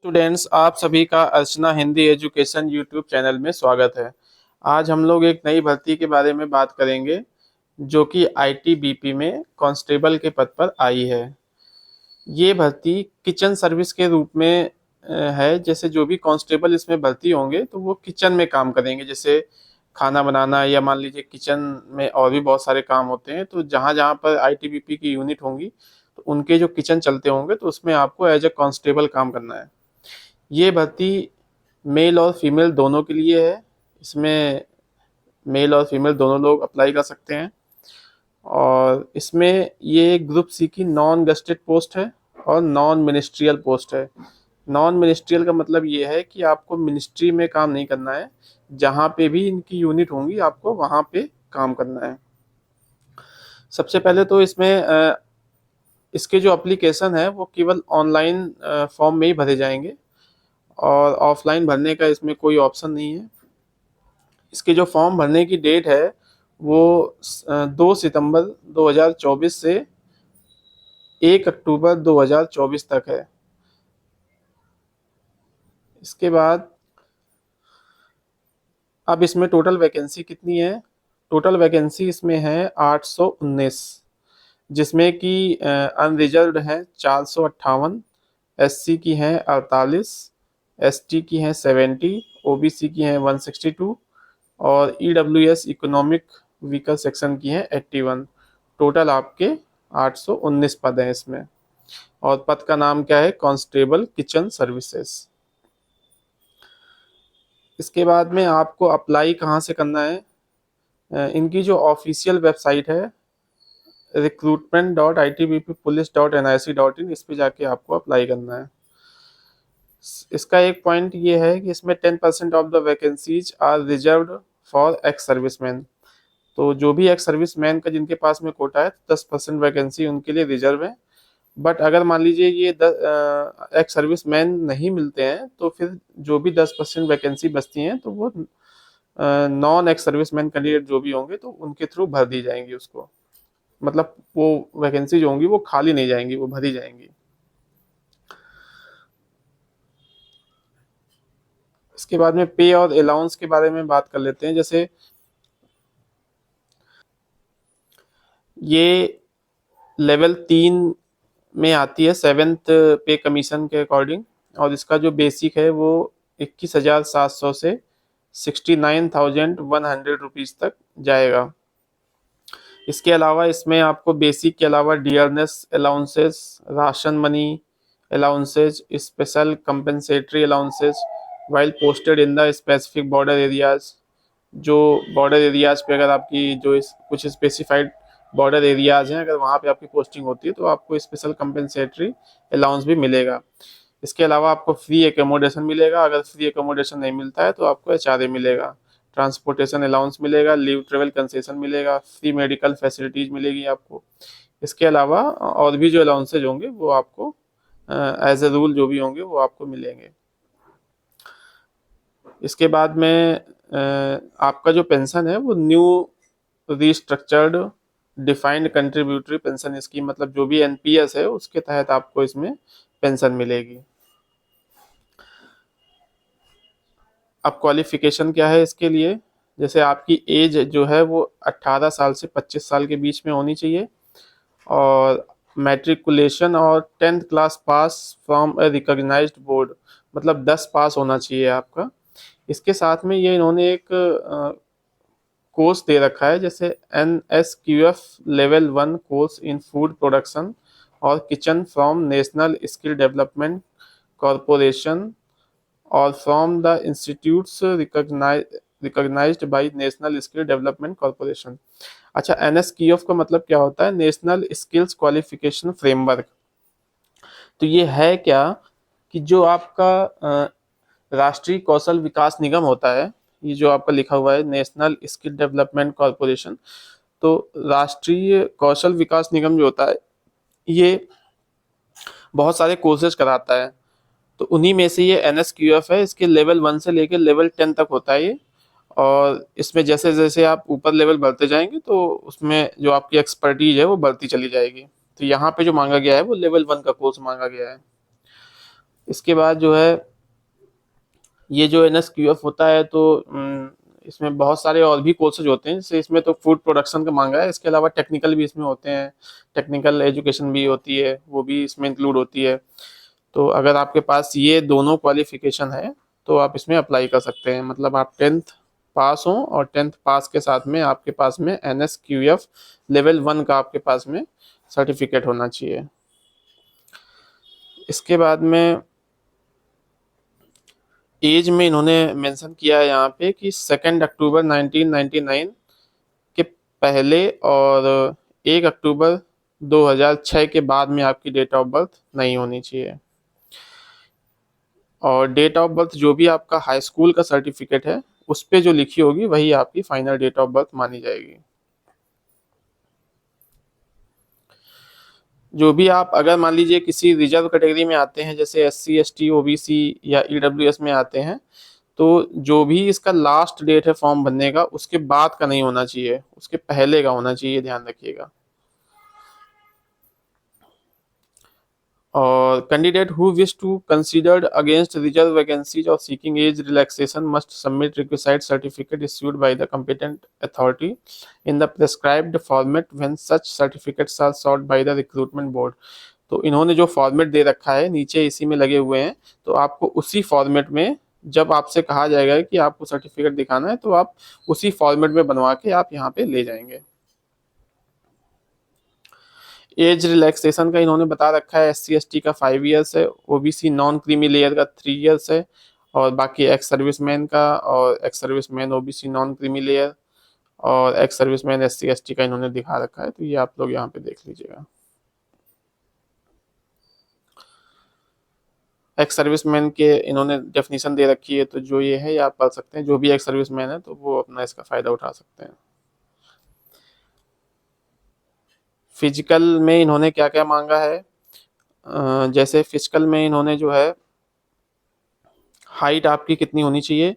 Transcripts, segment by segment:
Students, आप सभी का अर्चना हिंदी एजुकेशन यूट्यूब चैनल में स्वागत है। आज हम लोग एक नई भर्ती के बारे में बात करेंगे जो कि आईटीबीपी में कांस्टेबल के पद पर आई है। ये भर्ती किचन सर्विस के रूप में है। जैसे जो भी कांस्टेबल इसमें भर्ती होंगे तो वो किचन में काम करेंगे, जैसे खाना बनाना, या मान लीजिए किचन में और भी बहुत सारे काम होते हैं। तो जहाँ जहाँ पर आईटीबीपी की यूनिट होंगी तो उनके जो किचन चलते होंगे तो उसमें आपको एज ए कांस्टेबल काम करना है। ये भर्ती मेल और फीमेल दोनों के लिए है। इसमें मेल और फीमेल दोनों लोग अप्लाई कर सकते हैं। और इसमें ये ग्रुप सी की नॉन गस्टेड पोस्ट है और नॉन मिनिस्ट्रियल पोस्ट है। नॉन मिनिस्ट्रियल का मतलब ये है कि आपको मिनिस्ट्री में काम नहीं करना है, जहाँ पे भी इनकी यूनिट होंगी आपको वहाँ पे काम करना है। सबसे पहले तो इसमें इसके जो एप्लीकेशन है वो केवल ऑनलाइन फॉर्म में ही भरे जाएंगे और ऑफलाइन भरने का इसमें कोई ऑप्शन नहीं है। इसके जो फॉर्म भरने की डेट है वो 2 सितंबर 2024 से 1 अक्टूबर 2024 तक है। इसके बाद अब इसमें टोटल वैकेंसी कितनी है? टोटल वैकेंसी इसमें है 819, जिसमें कि अनरिजर्व्ड है 458, एससी की हैं 48, एसटी की हैं 70, ओबीसी की हैं 162 और ईडब्ल्यूएस इकोनॉमिक व्हीकल सेक्शन की हैं 81। टोटल आपके 819 पद हैं इसमें। और पद का नाम क्या है? Constable kitchen services. इसके बाद में आपको अप्लाई कहाँ से करना है? इनकी जो ऑफिशियल वेबसाइट है recruitment.itbppolice.nic.in, इस पे जाके आपको अप्लाई करना है। इसका एक पॉइंट ये है कि इसमें 10% of the vacancies are reserved for ex serviceman. तो जो भी एक्स सर्विसमैन का जिनके पास में कोटा है 10% वैकेंसी उनके लिए रिजर्व है। बट अगर मान लीजिए ये एक्स सर्विसमैन नहीं मिलते हैं तो फिर जो भी 10% वैकेंसी बचती हैं तो वो नॉन एक्स सर्विसमैन कैंडिडेट जो भी होंगे तो उनके थ्रू भर दी जाएंगी उसको। मतलब वो वैकेंसी जो होंगी वो खाली नहीं जाएंगी, वो भरी जाएंगी। इसके बाद में पे और अलाउंस के बारे में बात कर लेते हैं। जैसे ये लेवल 3 में आती है, 7th पे कमीशन के अकॉर्डिंग, और इसका जो बेसिक है वो 21,700 से 69,100 रुपीज़ तक जाएगा। इसके अलावा इसमें आपको बेसिक के अलावा dearness allowances, ration money allowances, special compensatory allowances while posted in the specific border areas. जो बॉर्डर एरियाज पे अगर आपकी जो कुछ स्पेसिफाइड बॉर्डर एरियाज हैं, अगर वहाँ पे आपकी पोस्टिंग होती है तो आपको स्पेशल कंपेंसेटरी अलाउंस भी मिलेगा। इसके अलावा आपको फ्री एकोमोडेशन मिलेगा। अगर फ्री एकोमोडेशन नहीं मिलता है तो आपको एचआरए मिलेगा। ट्रांसपोर्टेशन अलाउंस मिलेगा, लीव ट्रेवल कंसेशन मिलेगा, फ्री मेडिकल फैसिलिटीज मिलेगी आपको। इसके अलावा और भी जो अलाउंसेज होंगे वो आपको एज ए रूल जो भी होंगे वो आपको मिलेंगे। इसके बाद में आपका जो पेंशन है वो new restructured defined contributory pension scheme, मतलब जो भी एनपीएस है उसके तहत आपको इसमें पेंशन मिलेगी। अब क्वालिफिकेशन क्या है इसके लिए? जैसे आपकी एज जो है वो 18 साल से 25 साल के बीच में होनी चाहिए, और मैट्रिकुलेशन और 10th class pass from a recognised board, मतलब 10 पास होना चाहिए आपका। इसके साथ में ये इन्होंने एक कोर्स दे रखा है, जैसे NSQF level 1 course in food production और kitchen from national skill development corporation और from the institutes recognised by national skill development corporation. अच्छा, NSQF का मतलब क्या होता है? National skills qualification framework. तो ये है क्या कि जो आपका राष्ट्रीय कौशल विकास निगम होता है, ये जो आपका लिखा हुआ है नेशनल स्किल डेवलपमेंट कॉरपोरेशन, तो राष्ट्रीय कौशल विकास निगम जो होता है ये बहुत सारे कोर्सेज कराता है। तो उन्हीं में से ये NSQF है। इसके लेवल 1 से लेकर लेवल 10 तक होता है ये। और इसमें जैसे जैसे आप ऊपर लेवल बढ़ते जाएंगे तो उसमें जो आपकी एक्सपर्टीज है वो बढ़ती चली जाएगी। तो यहाँ पे जो मांगा गया है वो लेवल 1 का कोर्स मांगा गया है। इसके बाद जो है ये जो NSQF होता है तो इसमें बहुत सारे और भी कोर्सेज होते हैं, जैसे इसमें तो फूड प्रोडक्शन का मांगा है, इसके अलावा टेक्निकल भी इसमें होते हैं, टेक्निकल एजुकेशन भी होती है, वो भी इसमें इंक्लूड होती है। तो अगर आपके पास ये दोनों क्वालिफिकेशन है तो आप इसमें अप्लाई कर सकते हैं। मतलब आप 10th पास हो और 10th पास के साथ में आपके पास में NSQF लेवल 1 का आपके पास में सर्टिफिकेट होना चाहिए। इसके बाद में एज में इन्होंने मेंशन किया है यहाँ पे कि 2 अक्टूबर 1999 के पहले और 1 अक्टूबर 2006 के बाद में आपकी डेट ऑफ बर्थ नहीं होनी चाहिए। और डेट ऑफ बर्थ जो भी आपका हाई स्कूल का सर्टिफिकेट है उस पे जो लिखी होगी वही आपकी फाइनल डेट ऑफ बर्थ मानी जाएगी। जो भी आप अगर मान लीजिए किसी रिजर्व कैटेगरी में आते हैं, जैसे SC ST OBC या EWS में आते हैं, तो जो भी इसका लास्ट डेट है फॉर्म भरने का उसके बाद का नहीं होना चाहिए, उसके पहले का होना चाहिए, ध्यान रखिएगा। और candidate who wish to considered against reserve vacancies और seeking age relaxation must submit requisite certificate issued by the competent authority in the prescribed format when such certificates are sought by the recruitment board. तो इन्होंने जो format दे रखा है नीचे इसी में लगे हुए हैं, तो आपको उसी फॉर्मेट में जब आपसे कहा जाएगा कि आपको सर्टिफिकेट दिखाना है तो आप उसी फॉर्मेट में बनवा के आप यहाँ पे ले जाएंगे। एज रिलैक्सेशन का इन्होंने बता रखा है, SC ST का 5 ईयर्स है, OBC नॉन क्रीमी लेयर का 3 ईयर्स है, और बाकी एक्स सर्विसमैन का और ex serviceman OBC non creamy layer और एक्स सर्विसमैन SC ST का इन्होंने दिखा रखा है। तो ये आप लोग यहाँ पे देख लीजिएगा। एक्स सर्विसमैन के इन्होंने डेफिनेशन दे रखी है, तो जो ये है ये आप पढ़ सकते हैं, जो भी एक्स सर्विसमैन है तो वो अपना इसका फायदा उठा सकते हैं। फिजिकल में इन्होंने क्या क्या मांगा है, जैसे फिजिकल में इन्होंने जो है हाइट आपकी कितनी होनी चाहिए,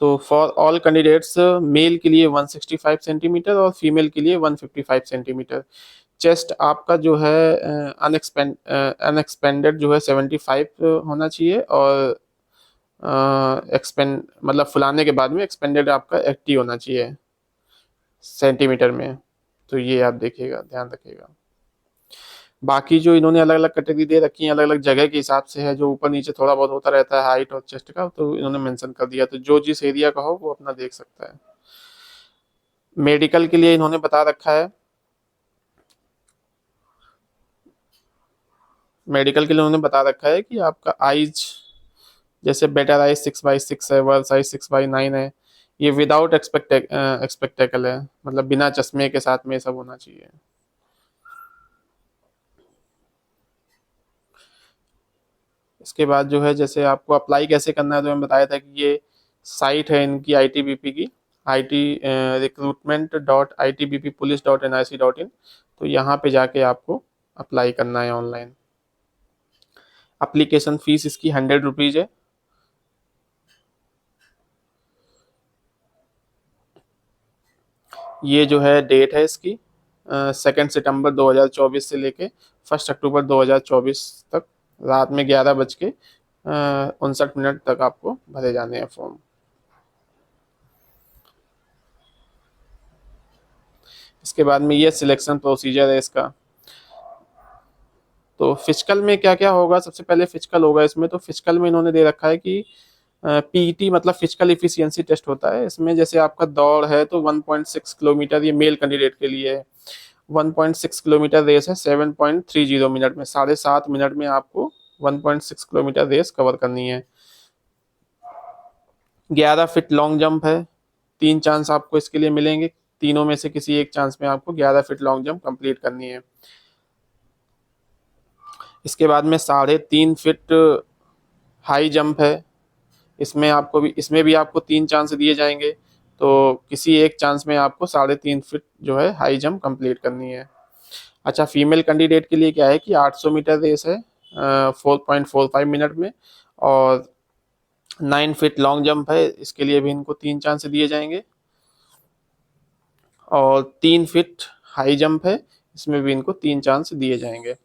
तो फॉर ऑल कैंडिडेट्स मेल के लिए 165 सेंटीमीटर और फीमेल के लिए 155 सेंटीमीटर। चेस्ट आपका जो है अनएक्सपेंडेड जो है 75 होना चाहिए, और एक्सपेंड मतलब फुलाने के बाद में एक्सपेंडेड आपका 80 होना चाहिए सेंटीमीटर में। तो ये आप देखिएगा, ध्यान रखिएगा। बाकी जो इन्होंने अलग अलग कैटेगरी दे रखी है अलग अलग जगह के हिसाब से है, जो ऊपर नीचे थोड़ा बहुत होता रहता है हाइट और चेस्ट का, तो इन्होंने मेंशन कर दिया, तो जो जिस एरिया का हो वो अपना देख सकता है। मेडिकल के लिए इन्होंने बता रखा है, मेडिकल के लिए उन्होंने बता रखा है कि आपका आइज जैसे बेटर आइज 6/6 है, वर्स आइज 6/9 है, ये विदाउट एक्सपेक्टेकल है, मतलब बिना चश्मे के साथ में सब होना चाहिए। इसके बाद जो है जैसे आपको अप्लाई कैसे करना है, तो मैंने बताया था कि ये साइट है इनकी ITBP की, recruitment.itbppolice.nic.in। तो यहाँ पे जाके आपको अप्लाई करना है ऑनलाइन। एप्लीकेशन फीस इसकी 100 रुपीज़ है। ये जो है डेट है इसकी 2 सितंबर 2024 से लेके 1 अक्टूबर 2024 तक रात में 11:59 तक आपको भरे जाने हैं फॉर्म। इसके बाद में ये सिलेक्शन प्रोसीजर है इसका। तो फिजिकल में क्या क्या होगा, सबसे पहले फिजिकल होगा इसमें, तो फिजिकल में इन्होंने दे रखा है कि PET मतलब फिजिकल इफिशियंसी टेस्ट होता है इसमें। जैसे आपका दौड़ है तो 1.6 किलोमीटर, ये मेल कैंडिडेट के लिए है, 1.6 किलोमीटर रेस है 7.30 मिनट में, 7.5 मिनट में आपको 1.6 किलोमीटर रेस कवर करनी है। 11 फीट लॉन्ग जंप है, 3 चांस आपको इसके लिए मिलेंगे, तीनों में से किसी एक चांस में आपको 11 फीट लॉन्ग जंप कंप्लीट करनी है। इसके बाद में 3.5 फीट हाई जंप है, इसमें भी आपको 3 चांस दिए जाएंगे, तो किसी एक चांस में आपको 3.5 फीट जो है हाई जंप कंप्लीट करनी है। अच्छा, फीमेल कैंडिडेट के लिए क्या है कि 800 मीटर रेस है 4.45 मिनट में, और 9 फीट लॉन्ग जंप है, इसके लिए भी इनको 3 चांस दिए जाएंगे, और 3 फीट हाई जंप है, इसमें भी इनको 3 चांस दिए जाएंगे।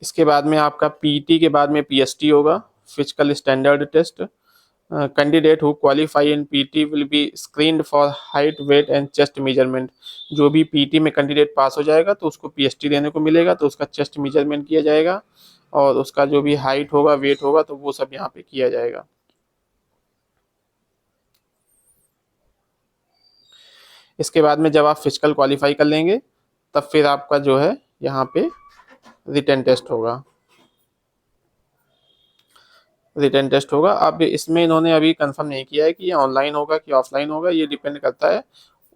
इसके बाद में आपका पीटी के बाद में पीएसटी होगा, physical standard test. Candidate who qualify in PT will be screened for height, weight and chest measurement. जो भी पीटी में कैंडिडेट पास हो जाएगा तो उसको पीएसटी देने को मिलेगा, तो उसका चेस्ट मेजरमेंट किया जाएगा और उसका जो भी हाइट होगा, वेट होगा, तो वो सब यहाँ पे किया जाएगा। इसके बाद में जब आप फिजिकल क्वालिफाई कर लेंगे तब फिर आपका जो है यहाँ पे रिटन टेस्ट होगा। रिटन टेस्ट होगा। अब इसमें इन्होंने अभी कंफर्म नहीं किया है कि ये ऑनलाइन होगा कि ऑफलाइन होगा, ये डिपेंड करता है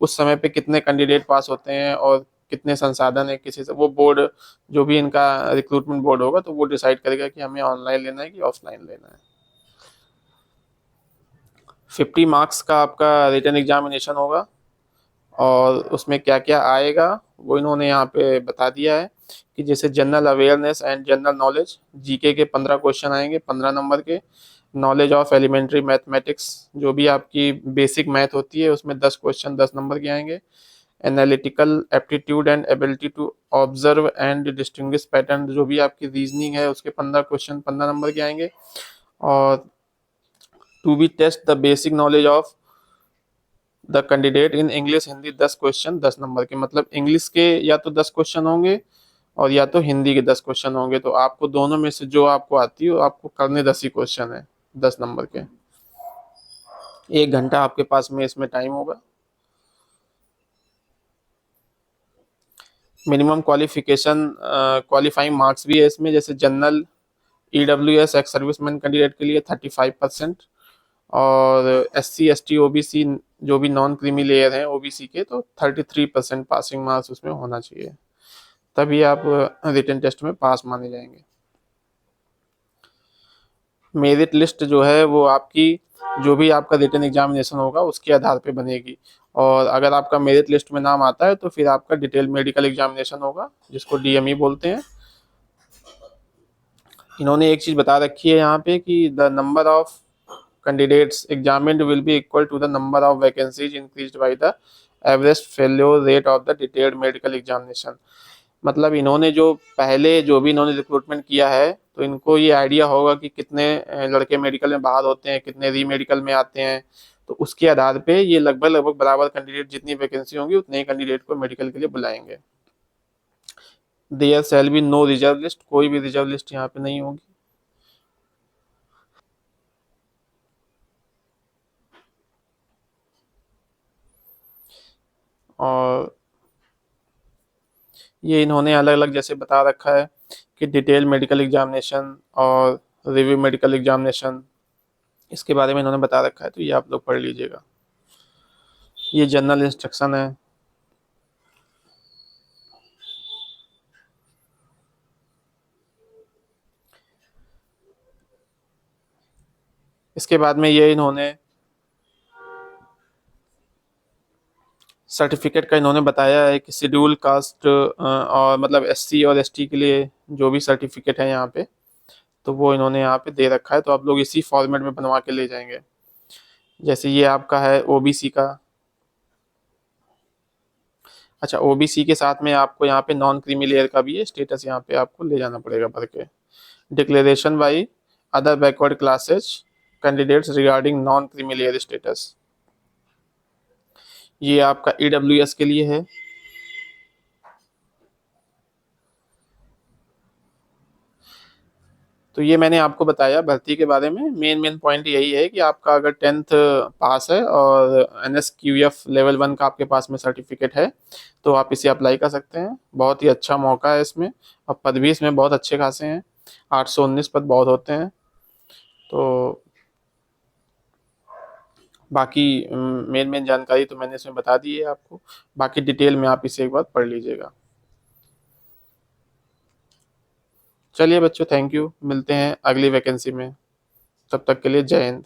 उस समय पे कितने कैंडिडेट पास होते हैं और कितने संसाधन है किसी से। वो बोर्ड, जो भी इनका रिक्रूटमेंट बोर्ड होगा, तो वो डिसाइड करेगा कि हमें ऑनलाइन लेना है कि ऑफलाइन लेना है। 50 मार्क्स का आपका रिटन एग्जामिनेशन होगा और उसमें क्या क्या आएगा वो इन्होंने यहाँ पे बता दिया है कि जैसे general awareness and general knowledge, GK के 15 क्वेश्चन आएंगे 15 नंबर के। नॉलेज ऑफ एलिमेंट्री मैथमेटिक्स, जो भी आपकी बेसिक मैथ होती है उसमें 10 क्वेश्चन 10 नंबर के आएंगे। Analytical aptitude and ability to observe and distinguish pattern, जो भी आपकी रीजनिंग है उसके 15 क्वेश्चन 15 नंबर के आएंगे। और to be test the basic knowledge of the candidate in English Hindi, 10 question 10 number के। मतलब इंग्लिश के या तो 10 क्वेश्चन होंगे और या तो हिंदी के 10 क्वेश्चन होंगे, तो आपको दोनों में से जो आपको आती है आपको करने 10 ही क्वेश्चन है 10 नंबर के। 1 घंटा आपके पास में इसमें टाइम होगा। मिनिमम क्वालिफिकेशन क्वालिफाइंग मार्क्स भी है इसमें, जैसे general EWS ex serviceman candidate के लिए 35%, और SC ST OBC जो भी नॉन क्रीमी लेयर हैं ओबीसी के, तो 33% पासिंग मार्क्स उसमें होना चाहिए, तभी आप रिटन टेस्ट में पास माने जाएंगे। मेरिट लिस्ट जो है वो आपकी, जो भी आपका रिटन एग्जामिनेशन होगा उसके आधार पे बनेगी, और अगर आपका मेरिट लिस्ट में नाम आता है तो फिर आपका डिटेल मेडिकल एग्जामिनेशन होगा, जिसको DME बोलते हैं। इन्होंने एक चीज बता रखी है यहाँ पे कि the number of candidates examined will be equal to the number of vacancies increased by the average failure rate of the detailed medical examination. मतलब इन्होंने जो पहले जो भी इन्होंने रिक्रूटमेंट किया है तो इनको ये आइडिया होगा कि कितने लड़के मेडिकल में बाहर होते हैं, कितने री मेडिकल में आते हैं, तो उसके आधार पे ये लगभग लगभग बराबर कैंडिडेट, जितनी वैकेंसी होंगी उतने ही कैंडिडेट को मेडिकल के लिए बुलाएंगे। There shall be no reserve list, कोई भी रिजर्व लिस्ट यहाँ पे नहीं होगी। और ये इन्होंने अलग अलग जैसे बता रखा है कि डिटेल मेडिकल एग्जामिनेशन और रिव्यू मेडिकल एग्जामिनेशन, इसके बारे में इन्होंने बता रखा है, तो ये आप लोग पढ़ लीजिएगा। ये जनरल इंस्ट्रक्शन है। इसके बाद में ये इन्होंने सर्टिफिकेट का इन्होंने बताया है कि शेड्यूल कास्ट और मतलब SC और ST के लिए जो भी सर्टिफिकेट है यहाँ पे, तो वो इन्होंने यहाँ पे दे रखा है, तो आप लोग इसी फॉर्मेट में बनवा के ले जाएंगे। जैसे ये आपका है OBC का। अच्छा, OBC के साथ में आपको यहाँ पे नॉन क्रीमी लेयर का भी है स्टेटस, यहाँ पे आपको ले जाना पड़ेगा भर के। Declaration by other backward classes candidates regarding non creamy layer status, ये आपका EWS के लिए है। तो ये मैंने आपको बताया भर्ती के बारे में। मेन पॉइंट यही है कि आपका अगर 10th पास है और NSQF लेवल 1 का आपके पास में सर्टिफिकेट है तो आप इसे अप्लाई कर सकते हैं। बहुत ही अच्छा मौका है इसमें, और पद भी इसमें बहुत अच्छे खासे हैं, 819 पद बहुत होते हैं। तो बाकी मेन जानकारी तो मैंने इसमें बता दी है आपको, बाकी डिटेल में आप इसे एक बार पढ़ लीजिएगा। चलिए बच्चों, थैंक यू, मिलते हैं अगली वैकेंसी में, तब तक के लिए जय हिंद।